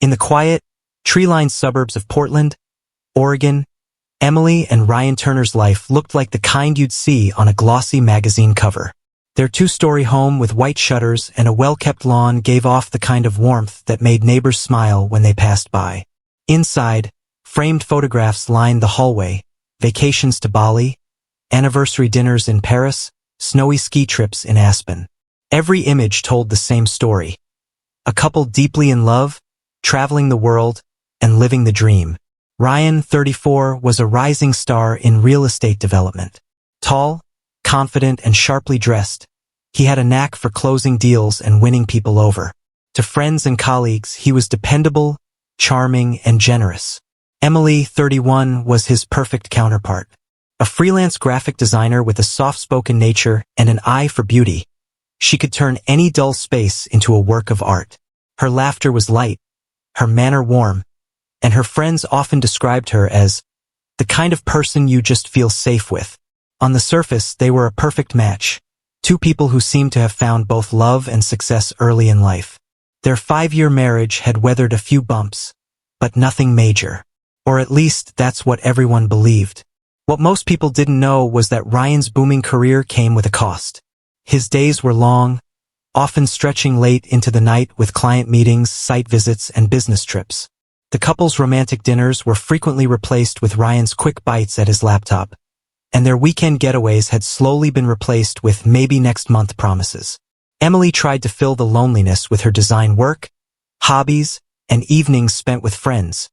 In the quiet, tree-lined suburbs of Portland, Oregon, Emily and Ryan Turner's life looked like the kind you'd see on a glossy magazine cover. Their two-story home with white shutters and a well-kept lawn gave off the kind of warmth that made neighbors smile when they passed by. Inside, framed photographs lined the hallway, vacations to Bali, anniversary dinners in Paris, snowy ski trips in Aspen. Every image told the same story. A couple deeply in love, traveling the world, and living the dream. Ryan, 34, was a rising star in real estate development. Tall, confident, and sharply dressed, he had a knack for closing deals and winning people over. To friends and colleagues, he was dependable, charming, and generous. Emily, 31, was his perfect counterpart. A freelance graphic designer with a soft-spoken nature and an eye for beauty, she could turn any dull space into a work of art. Her laughter was light, her manner warm, and her friends often described her as the kind of person you just feel safe with. On the surface, they were a perfect match, two people who seemed to have found both love and success early in life. Their 5-year marriage had weathered a few bumps, but nothing major. Or at least that's what everyone believed. What most people didn't know was that Ryan's booming career came with a cost. His days were long, often stretching late into the night with client meetings, site visits, and business trips. The couple's romantic dinners were frequently replaced with Ryan's quick bites at his laptop, and their weekend getaways had slowly been replaced with maybe next month promises. Emily tried to fill the loneliness with her design work, hobbies, and evenings spent with friends,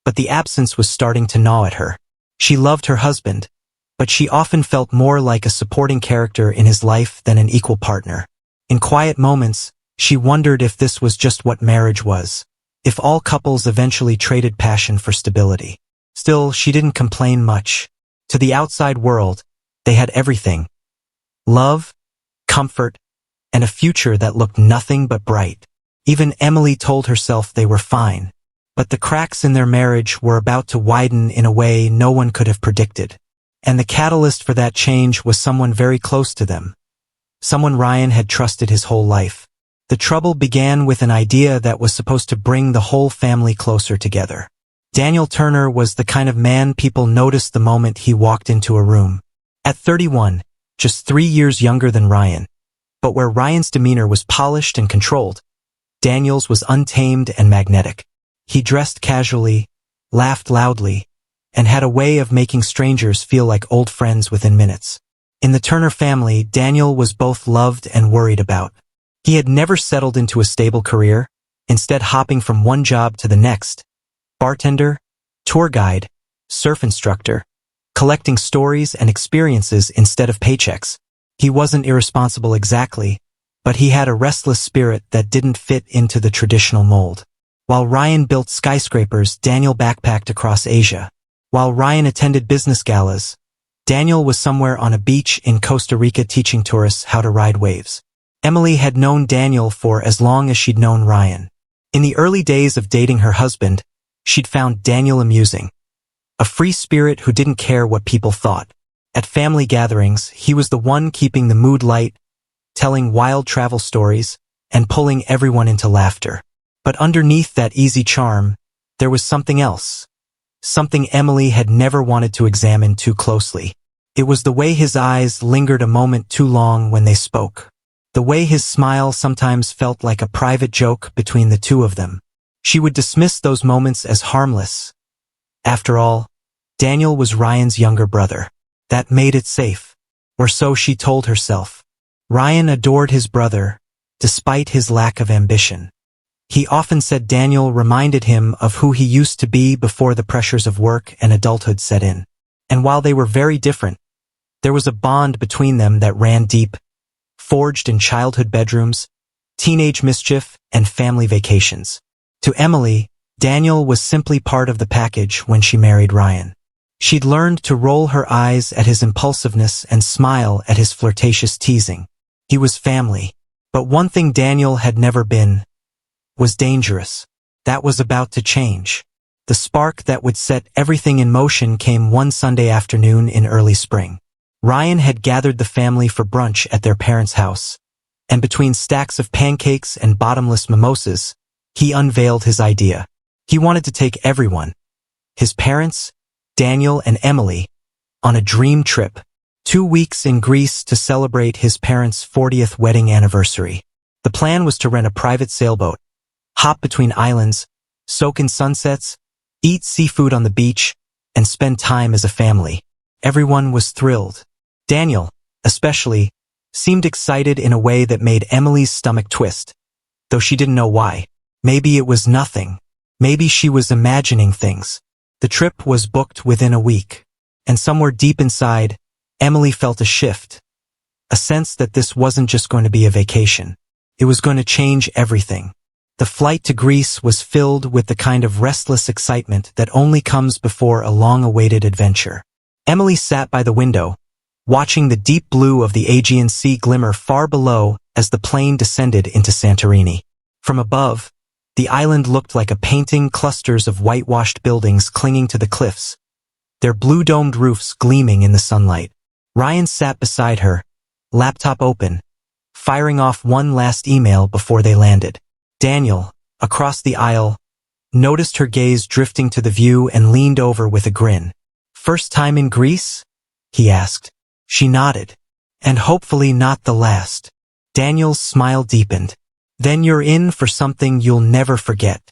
but the absence was starting to gnaw at her. She loved her husband, but she often felt more like a supporting character in his life than an equal partner. In quiet moments, she wondered if this was just what marriage was. If all couples eventually traded passion for stability. Still, she didn't complain much. To the outside world, they had everything. Love, comfort, and a future that looked nothing but bright. Even Emily told herself they were fine. But the cracks in their marriage were about to widen in a way no one could have predicted. And the catalyst for that change was someone very close to them. Someone Ryan had trusted his whole life. The trouble began with an idea that was supposed to bring the whole family closer together. Daniel Turner was the kind of man people noticed the moment he walked into a room. At 31, just 3 years younger than Ryan, but where Ryan's demeanor was polished and controlled, Daniel's was untamed and magnetic. He dressed casually, laughed loudly, and had a way of making strangers feel like old friends within minutes. In the Turner family, Daniel was both loved and worried about. He had never settled into a stable career, instead hopping from one job to the next. Bartender, tour guide, surf instructor, collecting stories and experiences instead of paychecks. He wasn't irresponsible exactly, but he had a restless spirit that didn't fit into the traditional mold. While Ryan built skyscrapers, Daniel backpacked across Asia. While Ryan attended business galas, Daniel was somewhere on a beach in Costa Rica teaching tourists how to ride waves. Emily had known Daniel for as long as she'd known Ryan. In the early days of dating her husband, she'd found Daniel amusing. A free spirit who didn't care what people thought. At family gatherings, he was the one keeping the mood light, telling wild travel stories, and pulling everyone into laughter. But underneath that easy charm, there was something else. Something Emily had never wanted to examine too closely. It was the way his eyes lingered a moment too long when they spoke. The way his smile sometimes felt like a private joke between the two of them. She would dismiss those moments as harmless. After all, Daniel was Ryan's younger brother. That made it safe. Or so she told herself. Ryan adored his brother, despite his lack of ambition. He often said Daniel reminded him of who he used to be before the pressures of work and adulthood set in. And while they were very different, there was a bond between them that ran deep, forged in childhood bedrooms, teenage mischief, and family vacations. To Emily, Daniel was simply part of the package when she married Ryan. She'd learned to roll her eyes at his impulsiveness and smile at his flirtatious teasing. He was family. But one thing Daniel had never been was dangerous. That was about to change. The spark that would set everything in motion came one Sunday afternoon in early spring. Ryan had gathered the family for brunch at their parents' house, and between stacks of pancakes and bottomless mimosas, He unveiled his idea. He wanted to take everyone, his parents, Daniel and Emily, on a dream trip, 2 weeks in Greece to celebrate his parents' 40th wedding anniversary. The plan was to rent a private sailboat, hop between islands, soak in sunsets, eat seafood on the beach, and spend time as a family. Everyone was thrilled. Daniel, especially, seemed excited in a way that made Emily's stomach twist, though she didn't know why. Maybe it was nothing. Maybe she was imagining things. The trip was booked within a week, and somewhere deep inside, Emily felt a shift, a sense that this wasn't just going to be a vacation. It was going to change everything. The flight to Greece was filled with the kind of restless excitement that only comes before a long-awaited adventure. Emily sat by the window, watching the deep blue of the Aegean Sea glimmer far below as the plane descended into Santorini. From above, the island looked like a painting, clusters of whitewashed buildings clinging to the cliffs, their blue-domed roofs gleaming in the sunlight. Ryan sat beside her, laptop open, firing off one last email before they landed. Daniel, across the aisle, noticed her gaze drifting to the view and leaned over with a grin. "First time in Greece?" he asked. She nodded. "And hopefully not the last." Daniel's smile deepened. "Then you're in for something you'll never forget."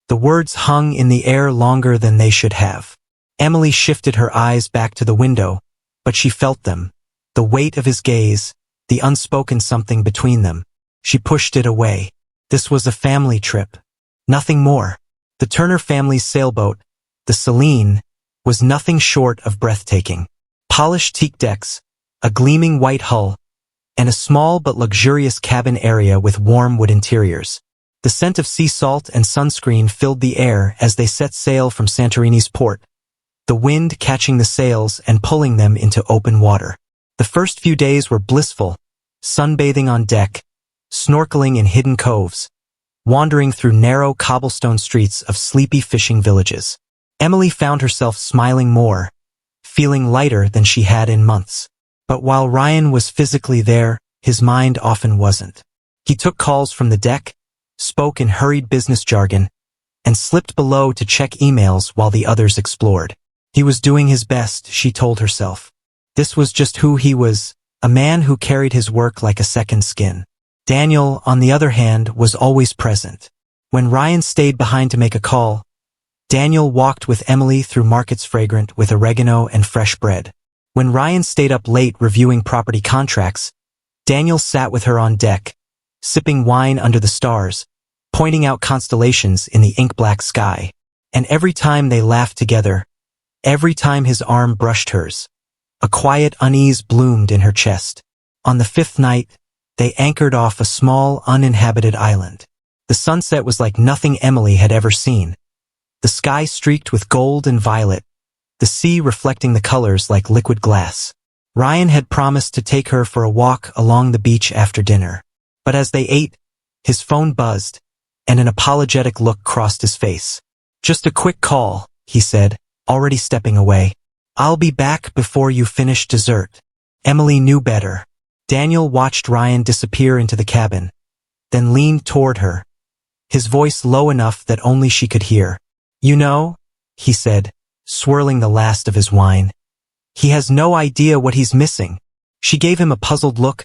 The words hung in the air longer than they should have. Emily shifted her eyes back to the window, but she felt them, the weight of his gaze, the unspoken something between them. She pushed it away. This was a family trip. Nothing more. The Turner family's sailboat, the Celine, was nothing short of breathtaking. Polished teak decks, a gleaming white hull, and a small but luxurious cabin area with warm wood interiors. The scent of sea salt and sunscreen filled the air as they set sail from Santorini's port, the wind catching the sails and pulling them into open water. The first few days were blissful, sunbathing on deck, snorkeling in hidden coves, wandering through narrow cobblestone streets of sleepy fishing villages. Emily found herself smiling more, feeling lighter than she had in months. But while Ryan was physically there, his mind often wasn't. He took calls from the deck, spoke in hurried business jargon, and slipped below to check emails while the others explored. He was doing his best, she told herself. This was just who he was, a man who carried his work like a second skin. Daniel, on the other hand, was always present. When Ryan stayed behind to make a call, Daniel walked with Emily through markets fragrant with oregano and fresh bread. When Ryan stayed up late reviewing property contracts, Daniel sat with her on deck, sipping wine under the stars, pointing out constellations in the ink-black sky. And every time they laughed together, every time his arm brushed hers, a quiet unease bloomed in her chest. On the 5th night, they anchored off a small, uninhabited island. The sunset was like nothing Emily had ever seen. The sky streaked with gold and violet, the sea reflecting the colors like liquid glass. Ryan had promised to take her for a walk along the beach after dinner. But as they ate, his phone buzzed, and an apologetic look crossed his face. "Just a quick call," he said, already stepping away. "I'll be back before you finish dessert." Emily knew better. Daniel watched Ryan disappear into the cabin, then leaned toward her, his voice low enough that only she could hear. "You know," he said, swirling the last of his wine, "he has no idea what he's missing." She gave him a puzzled look,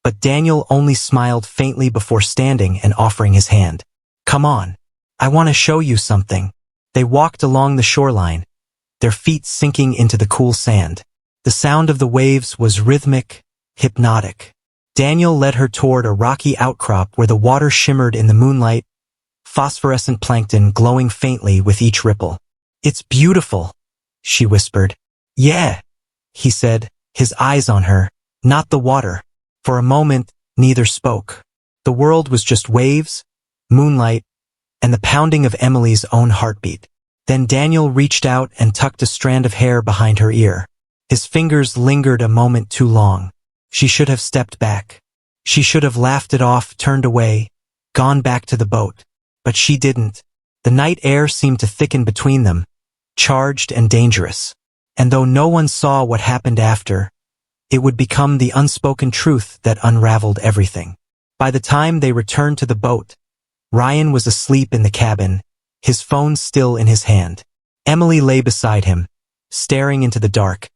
but Daniel only smiled faintly before standing and offering his hand. "Come on. I want to show you something." They walked along the shoreline, their feet sinking into the cool sand. The sound of the waves was rhythmic, hypnotic. Daniel led her toward a rocky outcrop where the water shimmered in the moonlight, phosphorescent plankton glowing faintly with each ripple. "It's beautiful," she whispered. "Yeah," he said, his eyes on her, not the water. For a moment, neither spoke. The world was just waves, moonlight, and the pounding of Emily's own heartbeat. Then Daniel reached out and tucked a strand of hair behind her ear. His fingers lingered a moment too long. She should have stepped back. She should have laughed it off, turned away, gone back to the boat. But she didn't. The night air seemed to thicken between them, charged and dangerous. And though no one saw what happened after, it would become the unspoken truth that unraveled everything. By the time they returned to the boat, Ryan was asleep in the cabin, his phone still in his hand. Emily lay beside him, staring into the dark,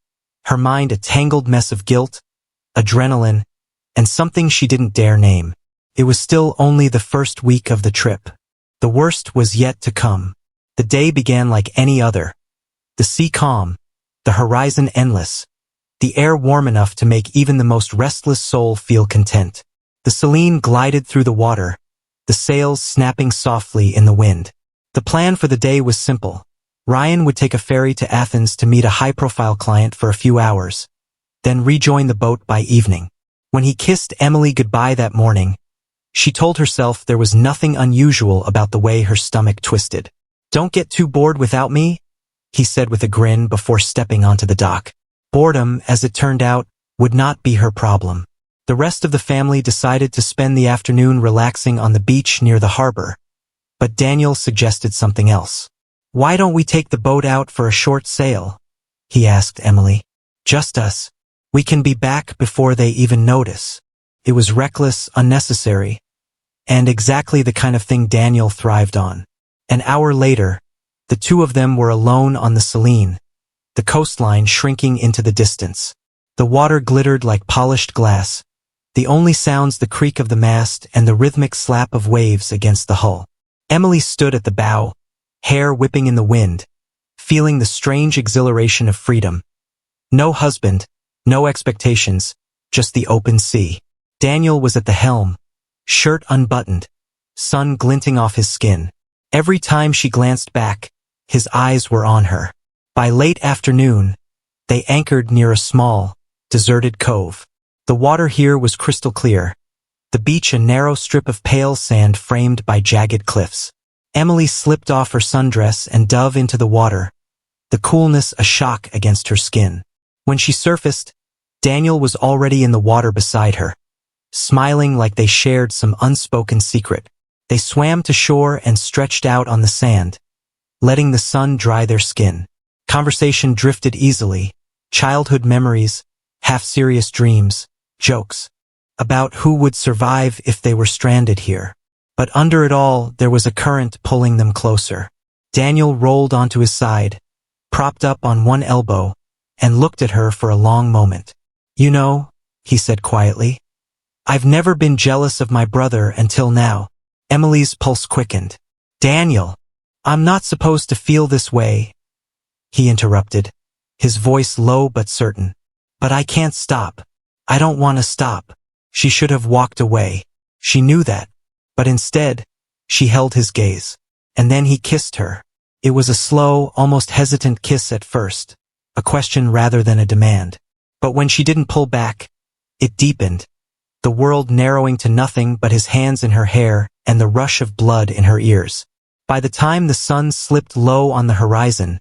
her mind a tangled mess of guilt, adrenaline, and something she didn't dare name. It was still only the first week of the trip. The worst was yet to come. The day began like any other. The sea calm, the horizon endless, the air warm enough to make even the most restless soul feel content. The Celine glided through the water, the sails snapping softly in the wind. The plan for the day was simple. Ryan would take a ferry to Athens to meet a high-profile client for a few hours, then rejoin the boat by evening. When he kissed Emily goodbye that morning, she told herself there was nothing unusual about the way her stomach twisted. "Don't get too bored without me," he said with a grin before stepping onto the dock. Boredom, as it turned out, would not be her problem. The rest of the family decided to spend the afternoon relaxing on the beach near the harbor, but Daniel suggested something else. "Why don't we take the boat out for a short sail?" he asked Emily. "Just us. We can be back before they even notice." It was reckless, unnecessary, and exactly the kind of thing Daniel thrived on. An hour later, the two of them were alone on the Celine, the coastline shrinking into the distance. The water glittered like polished glass, the only sounds the creak of the mast and the rhythmic slap of waves against the hull. Emily stood at the bow, hair whipping in the wind, feeling the strange exhilaration of freedom. No husband, no expectations, just the open sea. Daniel was at the helm, shirt unbuttoned, sun glinting off his skin. Every time she glanced back, his eyes were on her. By late afternoon, they anchored near a small, deserted cove. The water here was crystal clear, the beach a narrow strip of pale sand framed by jagged cliffs. Emily slipped off her sundress and dove into the water, the coolness a shock against her skin. When she surfaced, Daniel was already in the water beside her, smiling like they shared some unspoken secret. They swam to shore and stretched out on the sand, letting the sun dry their skin. Conversation drifted easily, childhood memories, half-serious dreams, jokes, about who would survive if they were stranded here. But under it all, there was a current pulling them closer. Daniel rolled onto his side, propped up on one elbow, and looked at her for a long moment. "You know," he said quietly, "I've never been jealous of my brother until now." Emily's pulse quickened. "Daniel, I'm not supposed to feel this way," he interrupted, his voice low but certain. "But I can't stop. I don't want to stop." She should have walked away. She knew that. But instead, she held his gaze. And then he kissed her. It was a slow, almost hesitant kiss at first, a question rather than a demand. But when she didn't pull back, it deepened, the world narrowing to nothing but his hands in her hair and the rush of blood in her ears. By the time the sun slipped low on the horizon,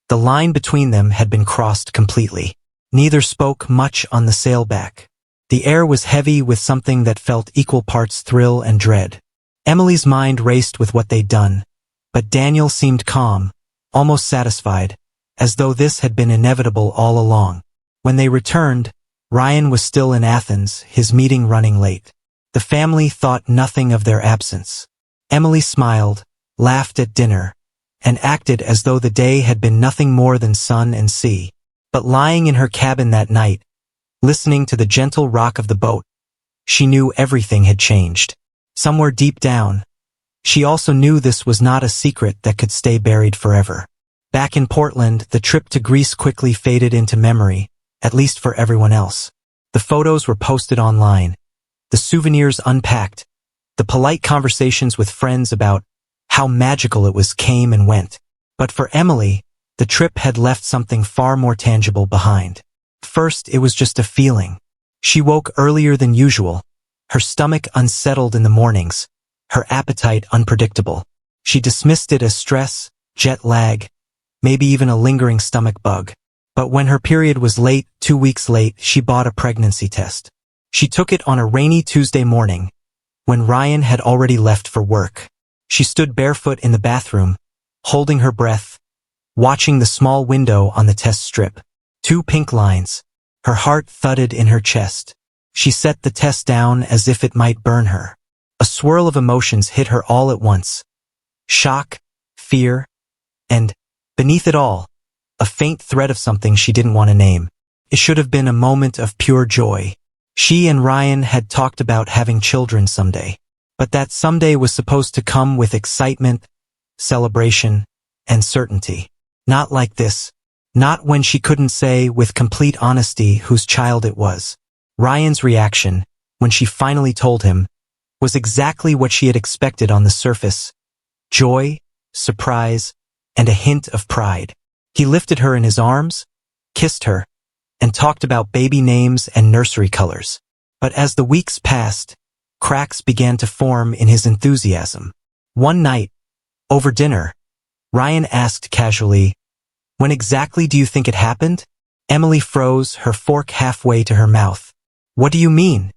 the line between them had been crossed completely. Neither spoke much on the sailback. The air was heavy with something that felt equal parts thrill and dread. Emily's mind raced with what they'd done, but Daniel seemed calm, almost satisfied, as though this had been inevitable all along. When they returned, Ryan was still in Athens, his meeting running late. The family thought nothing of their absence. Emily smiled, laughed at dinner, and acted as though the day had been nothing more than sun and sea. But lying in her cabin that night, listening to the gentle rock of the boat, she knew everything had changed. Somewhere deep down, she also knew this was not a secret that could stay buried forever. Back in Portland, the trip to Greece quickly faded into memory, at least for everyone else. The photos were posted online, the souvenirs unpacked, the polite conversations with friends about how magical it was came and went. But for Emily, the trip had left something far more tangible behind. First, it was just a feeling. She woke earlier than usual, her stomach unsettled in the mornings, her appetite unpredictable. She dismissed it as stress, jet lag, maybe even a lingering stomach bug. But when her period was late, 2 weeks late, she bought a pregnancy test. She took it on a rainy Tuesday morning, when Ryan had already left for work. She stood barefoot in the bathroom, holding her breath, watching the small window on the test strip. 2 pink lines. Her heart thudded in her chest. She set the test down as if it might burn her. A swirl of emotions hit her all at once. Shock, fear, and, beneath it all, a faint thread of something she didn't want to name. It should have been a moment of pure joy. She and Ryan had talked about having children someday. But that someday was supposed to come with excitement, celebration, and certainty. Not like this. Not when she couldn't say with complete honesty whose child it was. Ryan's reaction, when she finally told him, was exactly what she had expected on the surface. Joy, surprise, and a hint of pride. He lifted her in his arms, kissed her, and talked about baby names and nursery colors. But as the weeks passed, cracks began to form in his enthusiasm. One night, over dinner, Ryan asked casually, "When exactly do you think it happened?" Emily froze, her fork halfway to her mouth. "What do you mean?"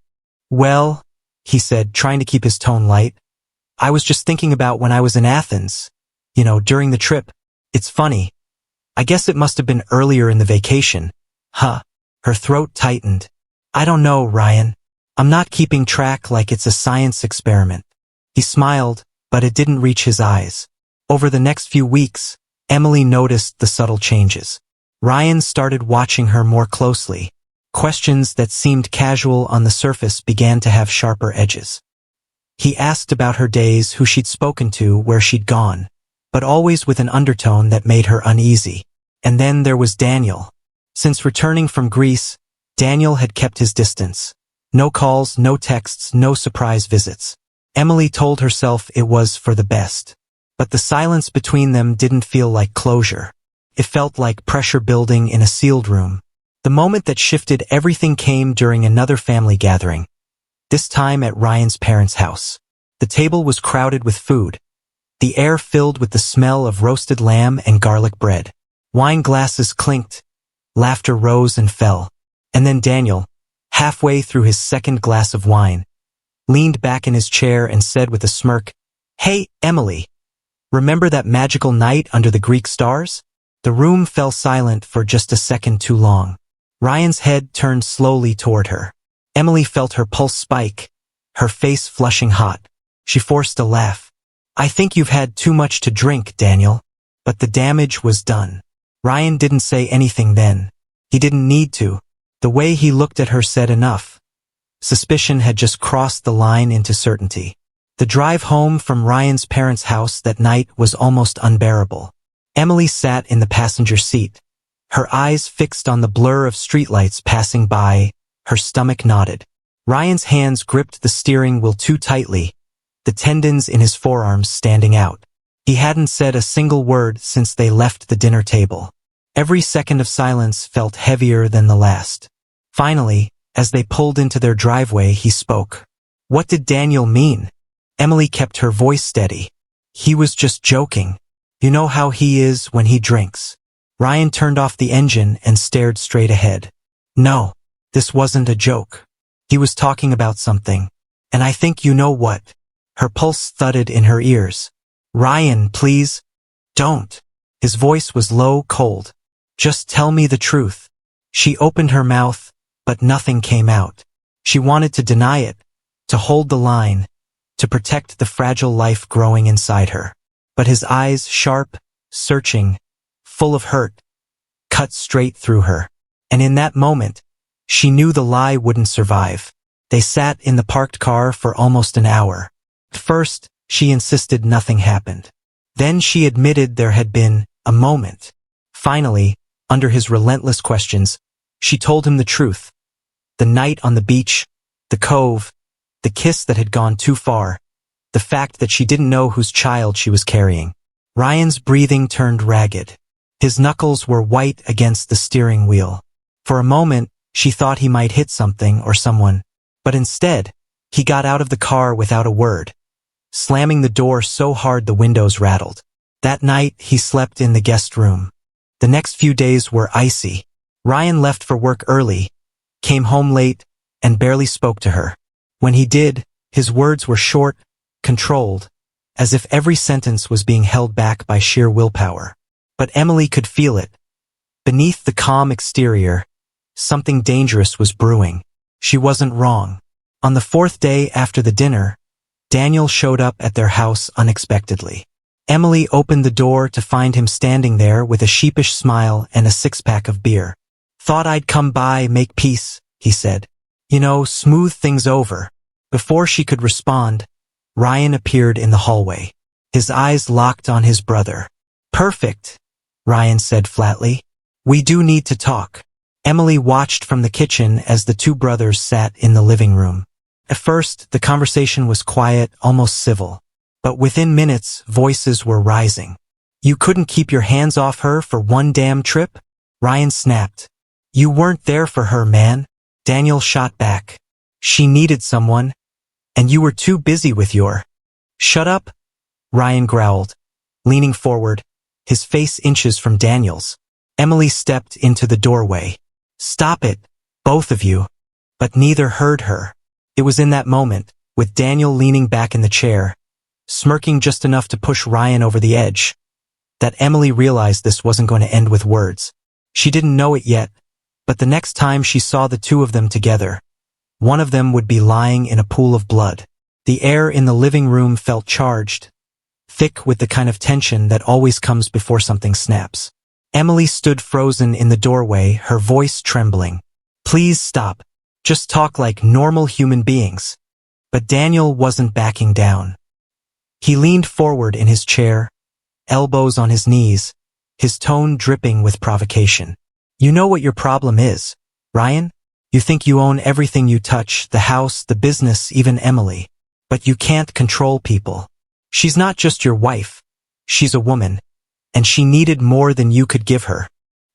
"Well," he said, trying to keep his tone light, "I was just thinking about when I was in Athens. During the trip. It's funny. I guess it must have been earlier in the vacation." Huh. Her throat tightened. "I don't know, Ryan. I'm not keeping track like it's a science experiment." He smiled, but it didn't reach his eyes. Over the next few weeks, Emily noticed the subtle changes. Ryan started watching her more closely. Questions that seemed casual on the surface began to have sharper edges. He asked about her days, who she'd spoken to, where she'd gone, but always with an undertone that made her uneasy. And then there was Daniel. Since returning from Greece, Daniel had kept his distance. No calls, no texts, no surprise visits. Emily told herself it was for the best. But the silence between them didn't feel like closure. It felt like pressure building in a sealed room. The moment that shifted everything came during another family gathering. This time at Ryan's parents' house. The table was crowded with food. The air filled with the smell of roasted lamb and garlic bread. Wine glasses clinked. Laughter rose and fell. And then Daniel, halfway through his second glass of wine, leaned back in his chair and said with a smirk, "Hey, Emily, remember that magical night under the Greek stars?" The room fell silent for just a second too long. Ryan's head turned slowly toward her. Emily felt her pulse spike, her face flushing hot. She forced a laugh. "I think you've had too much to drink, Daniel." But the damage was done. Ryan didn't say anything then. He didn't need to. The way he looked at her said enough. Suspicion had just crossed the line into certainty. The drive home from Ryan's parents' house that night was almost unbearable. Emily sat in the passenger seat, her eyes fixed on the blur of streetlights passing by, her stomach knotted. Ryan's hands gripped the steering wheel too tightly, the tendons in his forearms standing out. He hadn't said a single word since they left the dinner table. Every second of silence felt heavier than the last. Finally, as they pulled into their driveway, he spoke. "What did Daniel mean?" Emily kept her voice steady. "He was just joking. You know how he is when he drinks." Ryan turned off the engine and stared straight ahead. "No, this wasn't a joke. He was talking about something. And I think you know what." Her pulse thudded in her ears. "Ryan, please, don't." His voice was low, cold. "Just tell me the truth." She opened her mouth, but nothing came out. She wanted to deny it, to hold the line, to protect the fragile life growing inside her. But his eyes, sharp, searching, full of hurt, cut straight through her. And in that moment, she knew the lie wouldn't survive. They sat in the parked car for almost an hour. First, she insisted nothing happened. Then she admitted there had been a moment. Finally, under his relentless questions, she told him the truth. The night on the beach, the cove, the kiss that had gone too far, the fact that she didn't know whose child she was carrying. Ryan's breathing turned ragged. His knuckles were white against the steering wheel. For a moment, she thought he might hit something or someone, but instead, he got out of the car without a word, slamming the door so hard the windows rattled. That night, he slept in the guest room. The next few days were icy. Ryan left for work early, came home late, and barely spoke to her. When he did, his words were short, controlled, as if every sentence was being held back by sheer willpower. But Emily could feel it. Beneath the calm exterior, something dangerous was brewing. She wasn't wrong. On the fourth day after the dinner, Daniel showed up at their house unexpectedly. Emily opened the door to find him standing there with a sheepish smile and a six-pack of beer. "Thought I'd come by, make peace," he said. "You know, smooth things over." Before she could respond, Ryan appeared in the hallway. His eyes locked on his brother. "Perfect," Ryan said flatly. "We do need to talk." Emily watched from the kitchen as the two brothers sat in the living room. At first, the conversation was quiet, almost civil. But within minutes, voices were rising. "You couldn't keep your hands off her for one damn trip?" Ryan snapped. "You weren't there for her, man." Daniel shot back. "She needed someone, and you were too busy with your—" "Shut up," Ryan growled, leaning forward, his face inches from Daniel's. Emily stepped into the doorway. "Stop it, both of you." But neither heard her. It was in that moment, with Daniel leaning back in the chair, smirking just enough to push Ryan over the edge, that Emily realized this wasn't going to end with words. She didn't know it yet, but the next time she saw the two of them together, one of them would be lying in a pool of blood. The air in the living room felt charged, thick with the kind of tension that always comes before something snaps. Emily stood frozen in the doorway, her voice trembling. "Please stop. Just talk like normal human beings." But Daniel wasn't backing down. He leaned forward in his chair, elbows on his knees, his tone dripping with provocation. "You know what your problem is, Ryan? You think you own everything you touch, the house, the business, even Emily. But you can't control people. She's not just your wife. She's a woman. And she needed more than you could give her."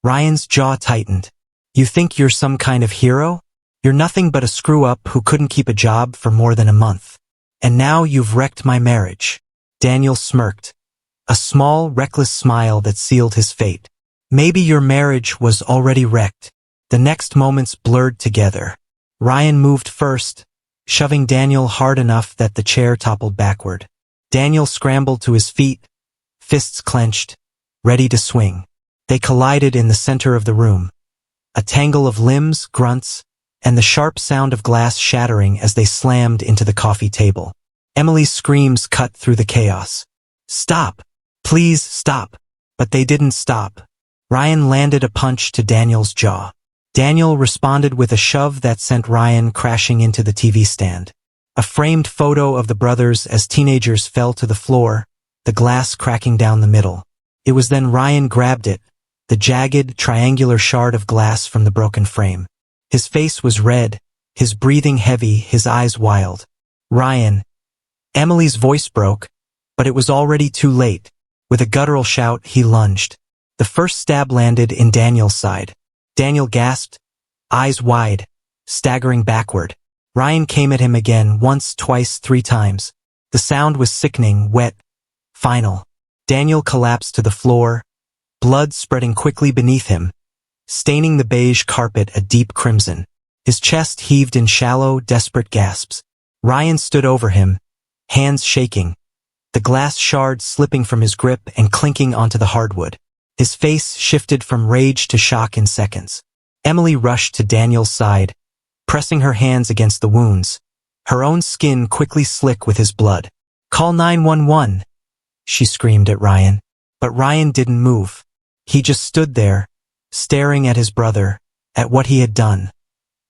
Ryan's jaw tightened. "You think you're some kind of hero? You're nothing but a screw-up who couldn't keep a job for more than a month. And now you've wrecked my marriage." Daniel smirked, a small, reckless smile that sealed his fate. "Maybe your marriage was already wrecked." The next moments blurred together. Ryan moved first, shoving Daniel hard enough that the chair toppled backward. Daniel scrambled to his feet, fists clenched, ready to swing. They collided in the center of the room. A tangle of limbs, grunts, and the sharp sound of glass shattering as they slammed into the coffee table. Emily's screams cut through the chaos. "Stop! Please stop!" But they didn't stop. Ryan landed a punch to Daniel's jaw. Daniel responded with a shove that sent Ryan crashing into the TV stand. A framed photo of the brothers as teenagers fell to the floor, the glass cracking down the middle. It was then Ryan grabbed it, the jagged, triangular shard of glass from the broken frame. His face was red, his breathing heavy, his eyes wild. "Ryan." Emily's voice broke, but it was already too late. With a guttural shout, he lunged. The first stab landed in Daniel's side. Daniel gasped, eyes wide, staggering backward. Ryan came at him again, once, twice, 3 times. The sound was sickening, wet, final. Daniel collapsed to the floor, blood spreading quickly beneath him, staining the beige carpet a deep crimson. His chest heaved in shallow, desperate gasps. Ryan stood over him, hands shaking, the glass shards slipping from his grip and clinking onto the hardwood. His face shifted from rage to shock in seconds. Emily rushed to Daniel's side, pressing her hands against the wounds, her own skin quickly slick with his blood. "Call 911, she screamed at Ryan. But Ryan didn't move. He just stood there, staring at his brother, at what he had done,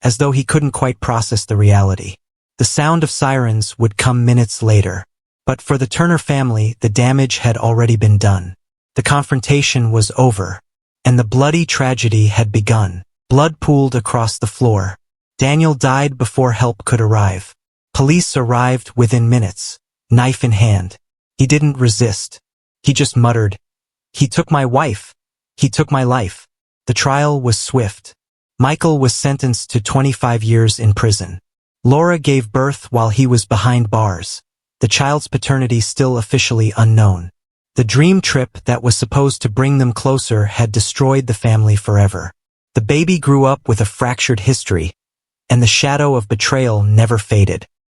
as though he couldn't quite process the reality. The sound of sirens would come minutes later. But for the Turner family, the damage had already been done. The confrontation was over, and the bloody tragedy had begun. Blood pooled across the floor. Daniel died before help could arrive. Police arrived within minutes, knife in hand. He didn't resist. He just muttered, "He took my wife. He took my life." The trial was swift. Michael was sentenced to 25 years in prison. Laura gave birth while he was behind bars, the child's paternity still officially unknown. The dream trip that was supposed to bring them closer had destroyed the family forever. The baby grew up with a fractured history, and the shadow of betrayal never faded.